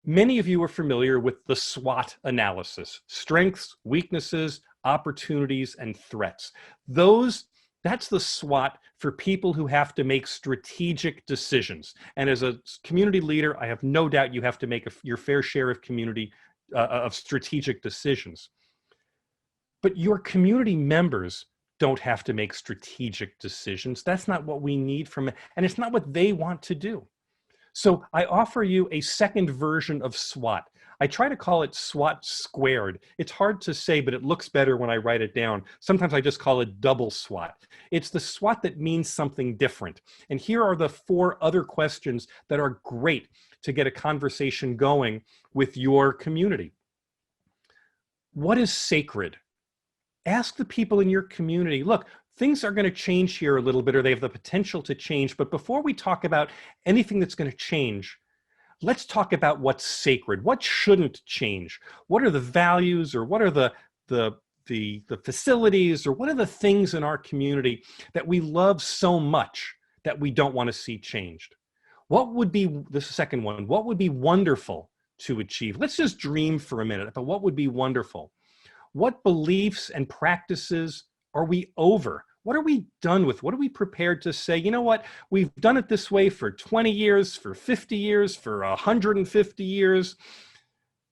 Many of you are familiar with the SWOT analysis: strengths, weaknesses, opportunities, and threats. That's the SWOT for people who have to make strategic decisions. And as a community leader, I have no doubt you have to make your fair share of of strategic decisions. But your community members don't have to make strategic decisions. That's not what we need from it, and it's not what they want to do. So I offer you a second version of SWOT. I try to call it SWOT squared. It's hard to say, but it looks better when I write it down. Sometimes I just call it double SWOT. It's the SWOT that means something different. And here are the 4 other questions that are great to get a conversation going with your community. What is sacred? Ask the people in your community, look, things are going to change here a little bit, or they have the potential to change. But before we talk about anything that's going to change, let's talk about what's sacred. What shouldn't change? What are the values, or what are the facilities, or what are the things in our community that we love so much that we don't want to see changed? What would be the second one? What would be wonderful to achieve? Let's just dream for a minute about what would be wonderful. What beliefs and practices are we over? What are we done with? What are we prepared to say, you know what, we've done it this way for 20 years, for 50 years, for 150 years,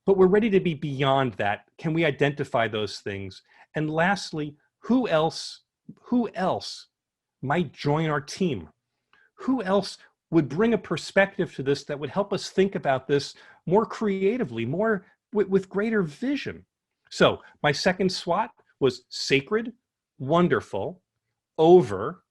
but we're ready to be beyond that. Can we identify those things? And lastly, who else might join our team? Who else would bring a perspective to this that would help us think about this more creatively, more with greater vision? So my second SWOT was sacred, wonderful, over,